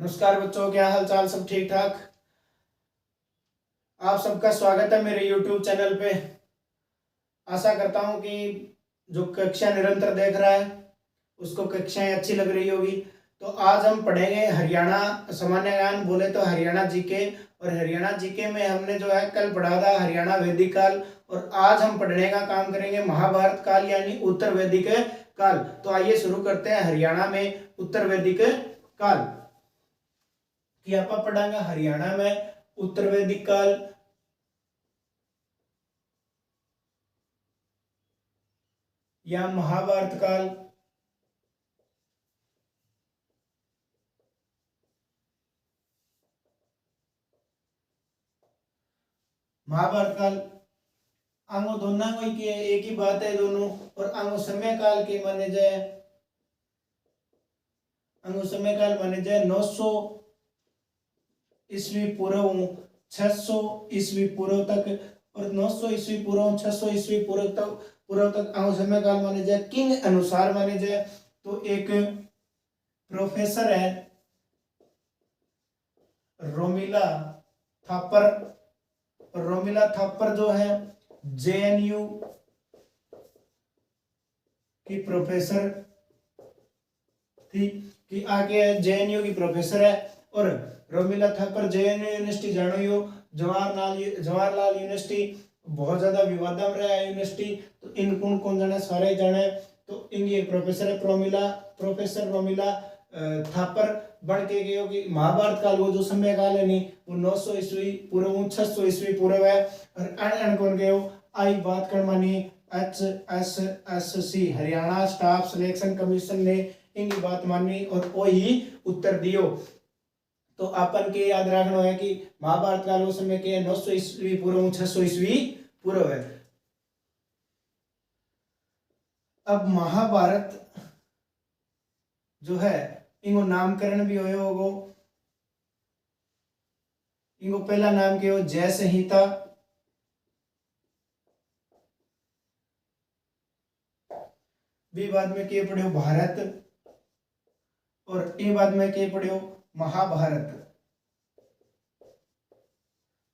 नमस्कार बच्चों, क्या हाल चाल? सब ठीक ठाक? आप सबका स्वागत है मेरे YouTube चैनल पे। आशा करता हूँ कि जो कक्षा निरंतर देख रहा है उसको कक्षाएं अच्छी लग रही होगी। तो आज हम पढ़ेंगे हरियाणा सामान्य ज्ञान, बोले तो हरियाणा जीके। और हरियाणा जीके में हमने जो है कल पढ़ा था हरियाणा वैदिक काल, और आज हम पढ़ने का काम करेंगे महाभारत काल यानी उत्तर वैदिक काल। तो आइए शुरू करते हैं हरियाणा में उत्तर वैदिक काल कि आप पढ़ांगा हरियाणा में उत्तर वैदिक काल या महाभारत काल। महाभारत काल आंगो दोनों को की एक ही बात है दोनों। और आंगो समय काल के माने जाए, आंगो समय काल माने जाए 900 ईस्वी पूर्व 600 ईस्वी पूर्व तक। और 900 ईस्वी पूर्व 600 ईस्वी पूर्व तक आंगो समय काल माने जाए। किंग अनुसार माने जाए तो एक प्रोफेसर है रोमिला थापर। रोमिला थापर जो है जेएनयू की प्रोफेसर थी, कि आगे जेएनयू की प्रोफेसर है। और रोमिला थापर जेएनयू यूनिवर्सिटी जानो यो जवाहरलाल यूनिवर्सिटी बहुत ज्यादा विवाद में रहा है यूनिवर्सिटी। तो इन कौन जाने, सारे जाने। तो इनकी एक प्रोफेसर है प्रोफेसर रोमिला थापर बन के गए कि महाभारत काल वो जो समय काल है नहीं वो 900 ईस्वी पूर्व 600 ईस्वी पूर्व है। और अन कौन गए आई बात कर मानी HSSC Haryana staff selection commission ने इनकी बात मानी और वो ही उत्तर दियो। तो अपन के याद रखना है कि महाभारत काल वो समय के 900 ईस्वी पूर्व 600 ईस्वी पूर्व है। अब महाभारत जो है इनको नामकरण भी होयो होगो। इनको पहला नाम के हो जय संहिता, बी बाद में के पढ़ियो भारत, और ए बाद में के पढ़ियो महाभारत।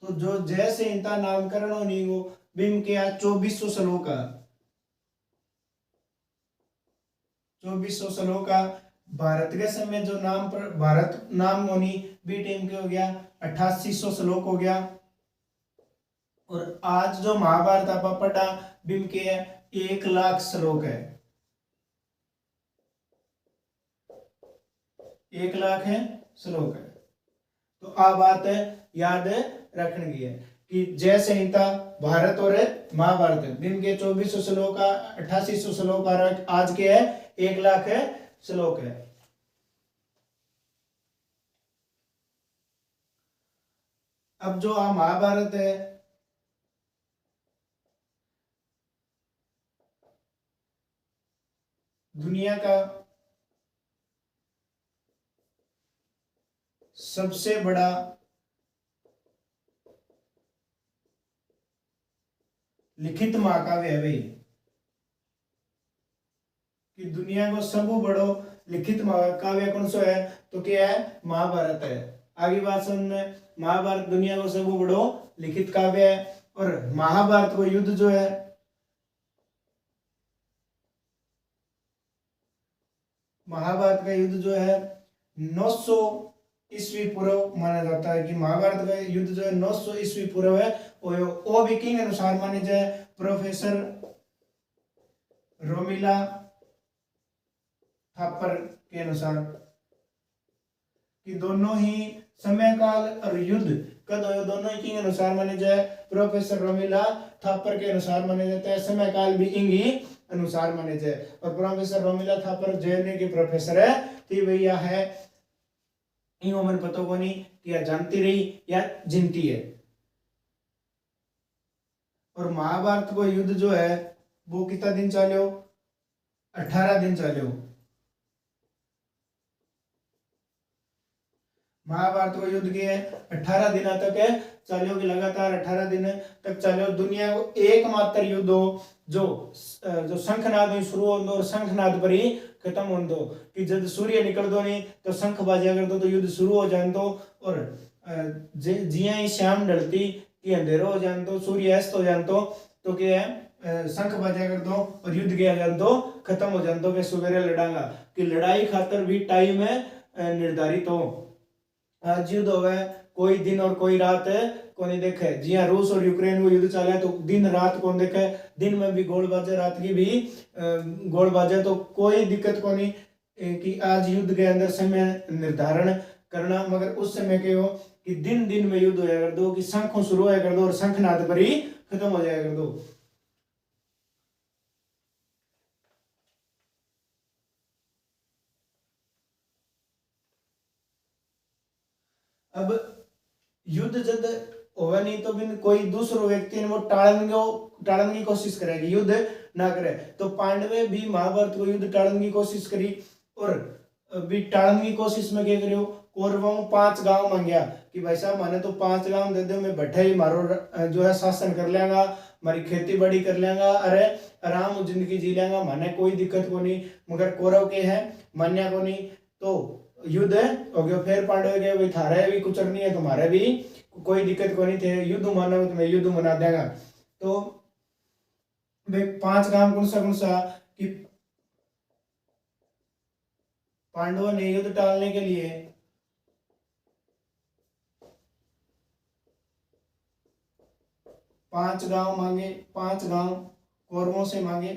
तो जो जय संहिता नामकरण होनी हो बिम के 2400 श्लोक, 2400 श्लोक। भारत के समय जो नाम पर भारत नाम होनी बी टीम के हो गया 8800 श्लोक हो गया। और आज जो महाभारत आप पढ़ा बिम के 1,00,000 श्लोक है, 1,00,000 है श्लोक है। तो आ बात है याद रखने की है कि जय संहिता भारत और महाभारत दिन के 2400 श्लोक 8800 श्लोक आज के है 1,00,000 है श्लोक है। अब जो महाभारत है दुनिया का सबसे बड़ा लिखित महाकाव्य है भाई, कि दुनिया को सब बड़ो लिखित महाकाव्य कौन सा है तो क्या है महाभारत है। आगे बात सुनने, महाभारत दुनिया को सब बड़ो लिखित काव्य है। और महाभारत को युद्ध जो है महाभारत का युद्ध जो है 900 ईस्वी पूर्व माना जाता है, कि महाभारत का युद्ध जो है 900 ईस्वी पूर्व है। ओ भी किंग अनुसार माने जाए प्रोफेसर रोमिला थापर के अनुसार, कि दोनों ही समय काल और युद्ध कद हो दोनों ही किंग अनुसार माने जाए प्रोफेसर रोमिला थापर के अनुसार माने जाता है। समय काल भी इंग ही अनुसार माने जाए। और प्रोफेसर रोमिला थापर जेएनयू के प्रोफेसर है थी भैया है इन उम्र पतो को नहीं कि या जानती रही या जिनती है। और महाभारत को युद्ध जो है वो कितना दिन चलो 18 दिन चलो। महाभारत को युद्ध किए 18 दिन तक है चालियो की, लगातार 18 दिन तक चालियो। दुनिया को एकमात्र युद्ध हो जो जो शंखनाद में शुरू होंदो और शंखनाद पर ही खत्म होंदो, कि जब सूर्य निकल दो नहीं तो शंख बाजा कर दो तो युद्ध शुरू हो जान दो, और जिया ही शाम ढलती कि अंधेरो हो जान दो, सूर्य अस्त हो जान तो क्या है शंख बाजा कर दो और युद्ध किया जान दो, खत्म हो जान दो कि सुबेरे लड़ांगा, कि लड़ाई खातर भी टाइम है निर्धारित हो। आज युद्ध हो गए कोई दिन और कोई रात को नहीं देखे, जी हाँ रूस और यूक्रेन को युद्ध चला है तो दिन रात कौन देखे, दिन में भी गोल बाजे रात की भी गोल बाजे, तो कोई दिक्कत को नहीं कि आज युद्ध के अंदर समय निर्धारण करना, मगर उस समय के हो कि दिन दिन में युद्ध होया कर दो, कि शंखों शुरू होया कर दो और शंखनाद पर ही खत्म हो जाया कर दो। अब युद्ध जब होगा नहीं तो बिन कोई दूसरो व्यक्ति ने वो टाड़न की कोशिश करेगी, युद्ध ना करे, तो पांडवे भी महाभारत को युद्ध टाड़न की कोशिश करी, और भी टाड़न की कोशिश में क्या करियो, कौरवों 5 गांव मांगया कि भाई साहब मैंने तो 5 गांव दे दो, मैं बैठे ही मारो जो है शासन कर लेंगा, हमारी खेती बाड़ी कर लेंगा, अरे आराम जिंदगी जी लेंगा, मैंने कोई दिक्कत को नहीं, मगर कौरव के है मान्या को नहीं, तो युद्ध हो गया। फिर पांडव के भाई थारे भी कुछ नहीं है, तुम्हारे भी कोई दिक्कत को नहीं थे, युद्ध मानो तो मैं युद्ध मना देगा। तो भाई 5 गांव कौन सा कि पांडवों ने युद्ध टालने के लिए 5 गांव मांगे, 5 गांव कौरवों से मांगे।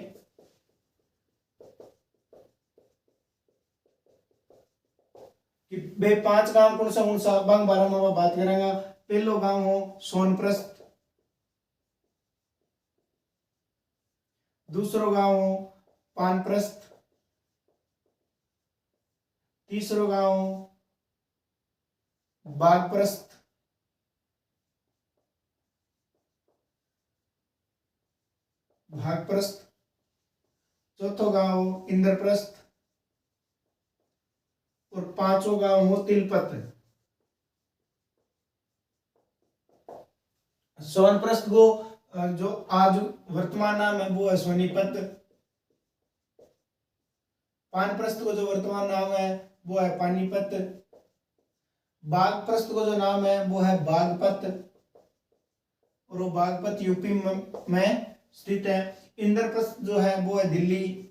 कि बे 5 गांव कौन सा बंग बारह में बात करेंगे। पहलो गांव हो सोनप्रस्थ, दूसरो गांव हो पानप्रस्थ, तीसरो गांव हो बागप्रस्थ, भागप्रस्थ, चौथो गांव हो इंद्रप्रस्थ, और 5वां गांव हो तिलपत। सोनप्रस्थ को जो आज वर्तमान नाम है वो है सोनीपत, पानप्रस्थ को जो वर्तमान नाम है वो है पानीपत, बागप्रस्थ को जो नाम है वो है बागपत, और वो बागपत यूपी में स्थित है। इंद्रप्रस्थ जो है वो है दिल्ली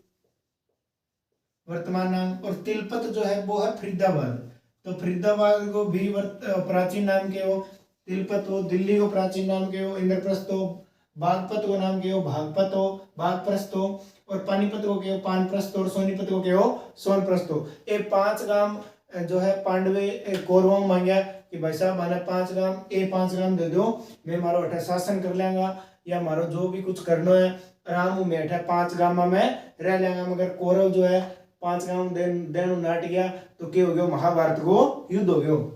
वर्तमान नाम, और तिलपत जो है वो है फरीदाबाद। तो फरीदाबाद को भी प्राचीन नाम के हो तिलपत हो, दिल्ली को प्राचीन नाम के हो इंद्रप्रस्थ हो, बागपत को नाम के हो भागपत हो बागप्रस्थ हो, और पानीपत को के हो पानप्रस्थ और सोनीपत को के हो सोनप्रस्थ हो। ये 5 गांव जो है पांडवे कौरवों मांगया कि भाई साहब मैंने 5 गांव ये 5 गांव दे दो, मैं मारो अठे शासन कर लेंगा, या मारो जो भी कुछ करना है आराम में अठे 5 गांव में रह लेंगा। मगर कौरव जो है 5 गांव देन नाट गया तो क्या हो गया, महाभारत को युद्ध हो गयो।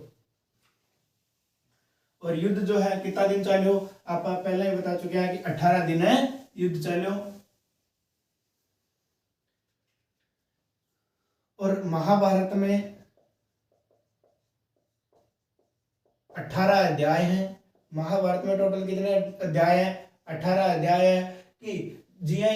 और युद्ध जो है कितना दिन चलो आप पहले ही बता चुके हैं कि 18 दिन है युद्ध चलो। और महाभारत में 18 अध्याय हैं। महाभारत में टोटल कितने अध्याय हैं? 18 अध्याय है। कि जिया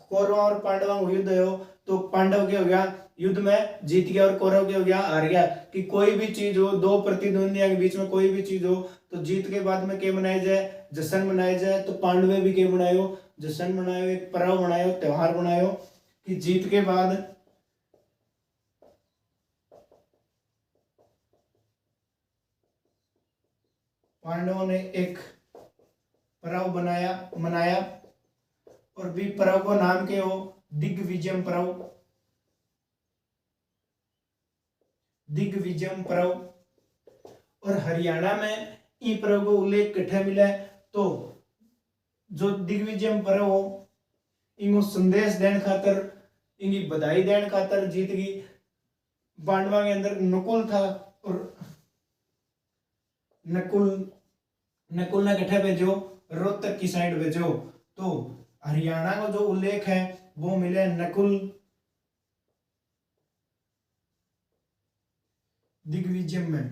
कौरव और पांडवों को युद्ध हो तो पांडव के हो गया युद्ध में जीत गया और कौरव के हो गया हार गया। कि कोई भी चीज हो, दो प्रतिद्वंदियों के बीच में कोई भी चीज हो तो जीत के बाद में क्या मनाया जाए? जश्न मनाया जाए। तो पांडवे भी क्या मनायो? जश्न मनायो, एक पर्व मनायो, त्योहार मनायो कि जीत के बाद पांडवों ने एक पर्व मनाया और भी पर्व को नाम के हो दिग्विजय पर्व। दिग्विजय पर्व। और हरियाणा में ई पर्व को उल्लेख कठे मिले तो जो दिग्विजय पर्व हो इनको संदेश देने खातर, इनकी बधाई देने खातर जीत गई। पांडवा के अंदर नकुल था और नकुल ने कठे भेजो? रोहतक की साइड भेजो। तो हरियाणा का जो उल्लेख है वो मिले नकुल दिग्विजय में।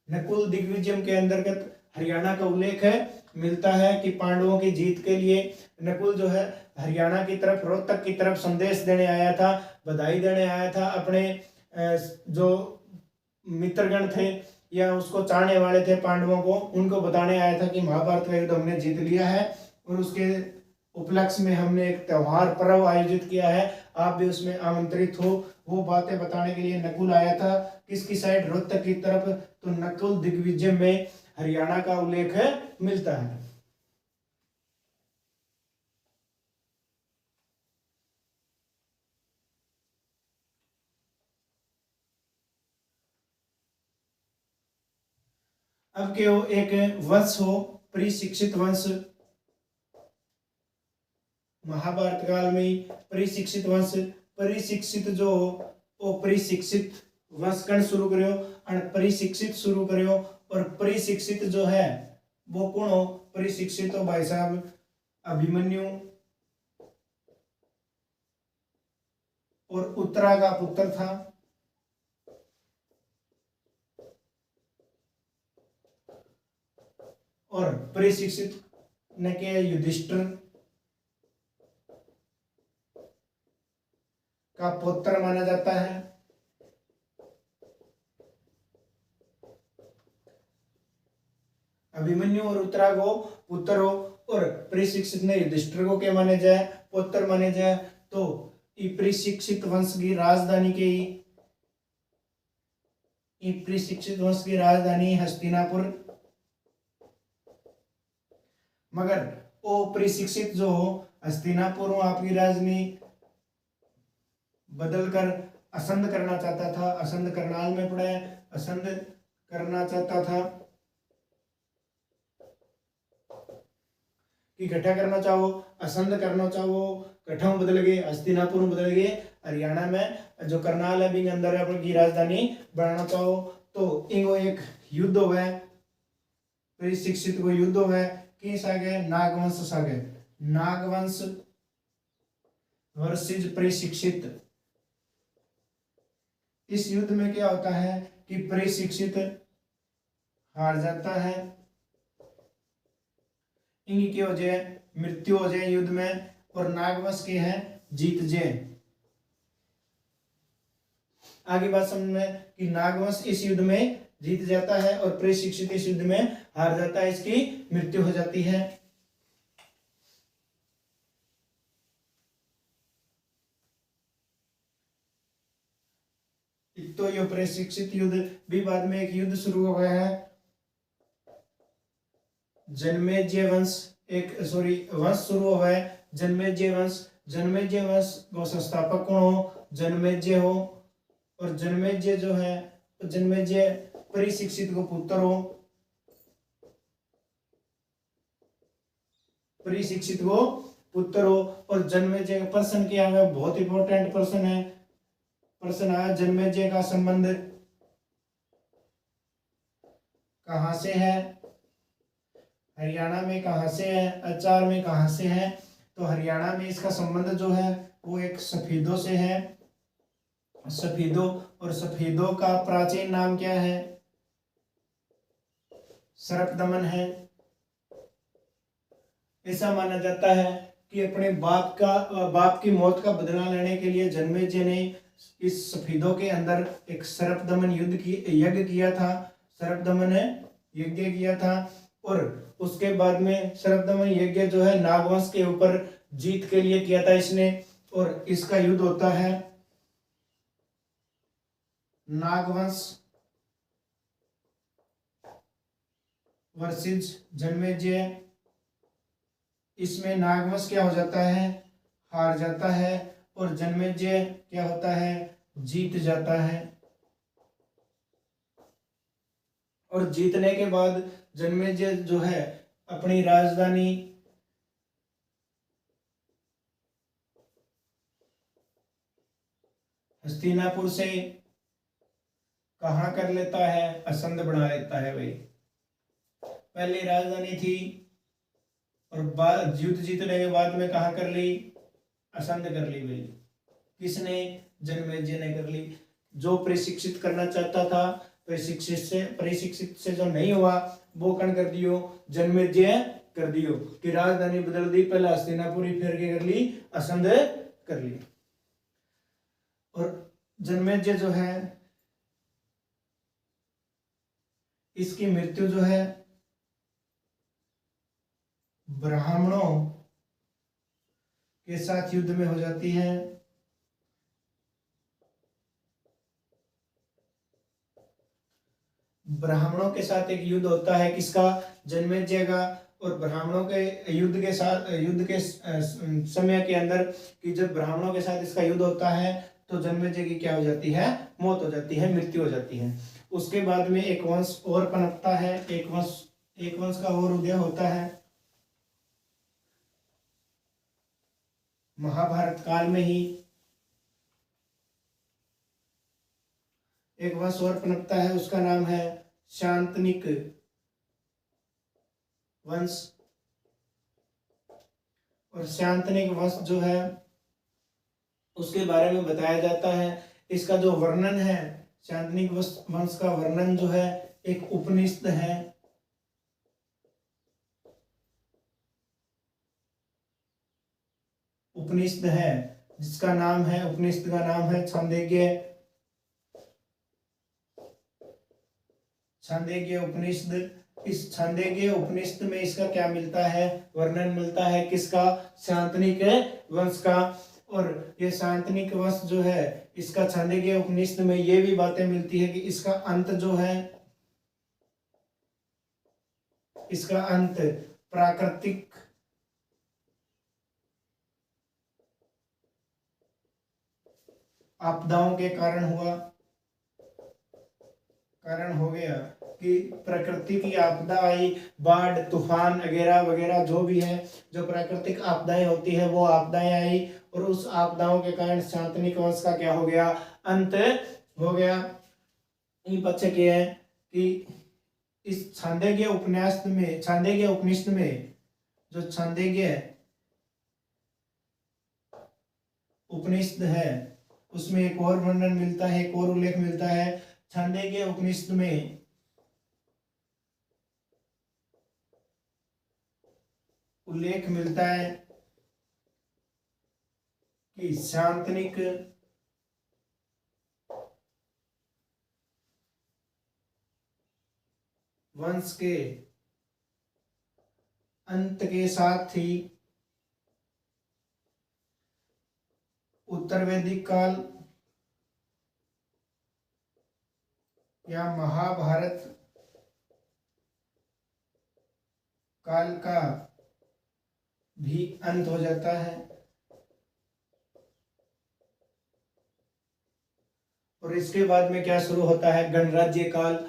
नकुल दिग्विजय के अंतर्गत हरियाणा का उल्लेख है मिलता है कि पांडवों की जीत के लिए नकुल जो है हरियाणा की तरफ रोहतक की तरफ संदेश देने आया था, बधाई देने आया था। अपने जो मित्रगण थे या उसको चाहने वाले थे पांडवों को, उनको बताने आया था कि महाभारत का युद्ध हमने जीत लिया है और उसके उपलक्ष्य में हमने एक त्योहार पर्व आयोजित किया है, आप भी उसमें आमंत्रित हो। वो बातें बताने के लिए नकुल आया था। किसकी साइड? रोहतक की तरफ। तो नकुल दिग्विजय में हरियाणा का उल्लेख मिलता है। अब के वो एक वंश हो परिशिक्षित वंश, महाभारत काल में परिशिक्षित वंश, परिशिक्षित जो हो वो परिशिक्षित वंशकण शुरू करो और परिशिक्षित शुरू करो। और परिशिक्षित जो है वो कौन हो? परिशिक्षित हो भाई साहब अभिमन्यु और उत्तरा का पुत्र था। और परिशिक्षित ने के युधिष्ठिर का पुत्र माना जाता है। अभिमन्यु और उत्तरा को पुत्र हो और परिशिक्षित ने युधिष्ठिर को क्या माने जाए? पुत्र माने जाए। तो परिशिक्षित वंश की राजधानी परिशिक्षित वंश की राजधानी हस्तिनापुर। मगर वो परिशिक्षित जो हो हस्तिनापुर आपकी राजधानी बदलकर असंध करना चाहता था। असंध करनाल में पड़ा है, असंध करना चाहता था कि गठा करना चाहो, असंध करना चाहो, गठा में बदल गए, हस्तिनापुर में बदल गए, हरियाणा में जो करनाल है बिंग अंदर अपनी राजधानी बनाना चाहो। तो इनको एक युद्ध हुआ, परिशिक्षित को युद्ध हुआ। किस आगे? नागवंश सागे, नागवंश वर्सेस परिशिक्षित। इस युद्ध में क्या होता है कि परिशिक्षित हार जाता है, इनकी हो जाए मृत्यु हो जाए युद्ध में, और नागवंश के हैं जीत जाए। आगे बात समझ में कि नागवंश इस युद्ध में जीत जाता है और परिशिक्षित इस युद्ध में हार जाता है, इसकी मृत्यु हो जाती है। तो ये परिशिक्षित युद्ध भी बाद में एक युद्ध शुरू हो गया है जन्मेजय वंश, वंश शुरू हो गया है जन्मेजय वंश। जन्मेजय वंश को संस्थापक कौन हो? जन्मेजय हो। और जन्मेजय जो है जन्मेजय परिशिक्षित को पुत्र हो, परिशिक्षित को पुत्र हो। और जन्मेजय का पर्सन क्या है? बहुत इंपॉर्टेंट पर्सन है। पर्सन आया जन्मेजय का संबंध कहां से है? हरियाणा में कहां से है? अचार में कहां से है? तो हरियाणा में इसका संबंध जो है वो एक सफेदों से है। सफेदों, और सफेदों का प्राचीन नाम क्या है? सर्पदमन है। ऐसा माना जाता है कि अपने बाप की मौत का बदला लेने के लिए जन्मेजय ने इस सफेदों के अंदर एक सर्पदमन यज्ञ किया था। सर्पदमन यज्ञ किया था और उसके बाद में सर्पदमन यज्ञ जो है नागवंश के ऊपर जीत के लिए किया था इसने। और इसका युद्ध होता है नागवंश वर्सेस जन्मेजय। इसमें नागवंश क्या हो जाता है? हार जाता है और जन्मेजय क्या होता है? जीत जाता है। और जीतने के बाद जन्मेजय जो है अपनी राजधानी हस्तिनापुर से कहाँ कर लेता है? असंध बना लेता है। भाई पहले राजधानी थी और बाद युद्ध जीतने के बाद में कहाँ कर ली? असंध कर ली। भाई किसने? जन्मेजय ने कर ली। जो प्रशिक्षित करना चाहता था प्रशिक्षित से जो नहीं हुआ वो कण कर दियो जन्मेजय कर दियो कि राजधानी बदल दी, पहले हस्तिनापुरी फिर के कर ली असंध कर ली। और जन्मेजय जो है इसकी मृत्यु जो है ब्राह्मणों के साथ युद्ध में हो जाती है। ब्राह्मणों के साथ एक युद्ध होता है किसका, जन्मेजय का। और ब्राह्मणों के युद्ध के समय के अंदर कि जब ब्राह्मणों के साथ इसका युद्ध होता है तो जन्मेजय की क्या हो जाती है, मौत हो जाती है, मृत्यु हो जाती है। उसके बाद में एक वंश और पनपता है, एक वंश का और उदय होता है महाभारत काल में ही। एक वंश और पनपता है, उसका नाम है शांतनिक वंश। और शांतनिक वंश जो है उसके बारे में बताया जाता है। इसका जो वर्णन है, शांतनिक वंश का वर्णन जो है एक उपनिषद है। उपनिषद है जिसका नाम है, उपनिषद का नाम है छांदोग्य उपनिषद। इस छांदोग्य उपनिषद में इसका क्या मिलता है, वर्णन मिलता है किसका, शांतनिक वंश का। और ये शांतनिक वंश जो है इसका छांदोग्य उपनिषद में ये भी बातें मिलती है कि इसका अंत जो है, इसका अंत प्राकृतिक आपदाओं के कारण हो गया कि प्रकृति की आपदा आई, बाढ़ तूफान वगैरह वगैरह जो भी है, जो प्राकृतिक आपदाएं होती है वो आपदाएं आई और उस आपदाओं के कारण शांतनिक वंश का क्या हो गया, अंत हो गया। ये पक्ष के है कि इस छांदोग्य उपनिषद में जो छांदोग्य उपनिषद है उसमें एक और वर्णन मिलता है, एक और उल्लेख मिलता है। छांदोग्य उपनिषद में उल्लेख मिलता है कि शांतनिक वंश के अंत के साथ ही उत्तर वैदिक काल या महाभारत काल का भी अंत हो जाता है। और इसके बाद में क्या शुरू होता है, गणराज्य काल।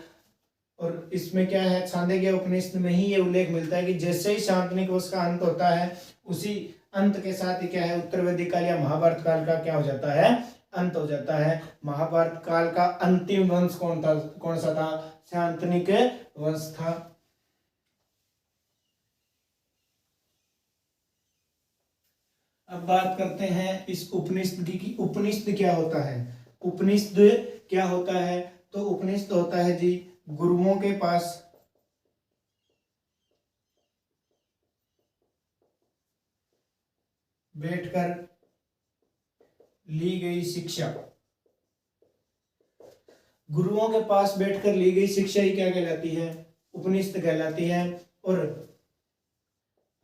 और इसमें क्या है, छांदोग्य उपनिषद में ही ये उल्लेख मिलता है कि जैसे ही शांतनिक वंश का अंत होता है उसी अंत के साथ ही क्या है, उत्तर वैदिक काल या महाभारत काल का क्या हो जाता है, अंत हो जाता है। महाभारत काल का अंतिम वंश कौन सा था, शांतनिक वंश था। अब बात करते हैं इस उपनिषद की उपनिषद क्या होता है। उपनिषद क्या होता है, तो उपनिषद होता है जी गुरुओं के पास बैठकर ली गई शिक्षा। गुरुओं के पास बैठकर ली गई शिक्षा ही क्या कहलाती है, उपनिषद कहलाती है। और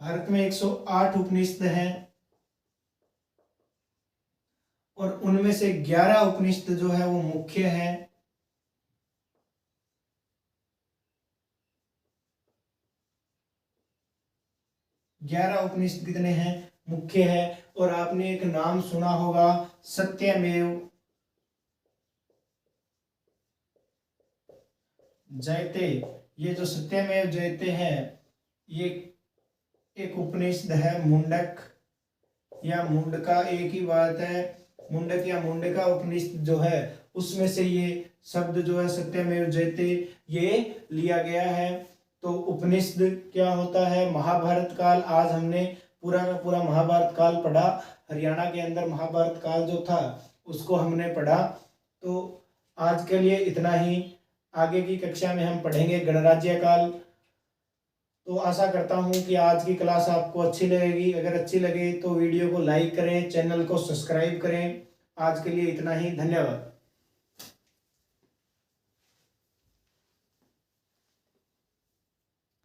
भारत में 108 उपनिषद हैं और उनमें से 11 उपनिषद जो है वो मुख्य है। 11 उपनिषद कितने हैं, मुख्य है। और आपने एक नाम सुना होगा, सत्यमेव जयते। ये जो सत्यमेव जयते है ये एक उपनिषद है। मुंडक या मुंडका एक ही बात है। मुंडक या मुंडका उपनिषद जो है उसमें से ये शब्द जो है सत्यमेव जयते ये लिया गया है। तो उपनिषद क्या होता है, महाभारत काल। आज हमने पूरा का पूरा महाभारत काल पढ़ा। हरियाणा के अंदर महाभारत काल जो था उसको हमने पढ़ा। तो आज के लिए इतना ही। आगे की कक्षा में हम पढ़ेंगे गणराज्य काल। तो आशा करता हूँ कि आज की क्लास आपको अच्छी लगेगी। अगर अच्छी लगे तो वीडियो को लाइक करें, चैनल को सब्सक्राइब करें। आज के लिए इतना ही, धन्यवाद।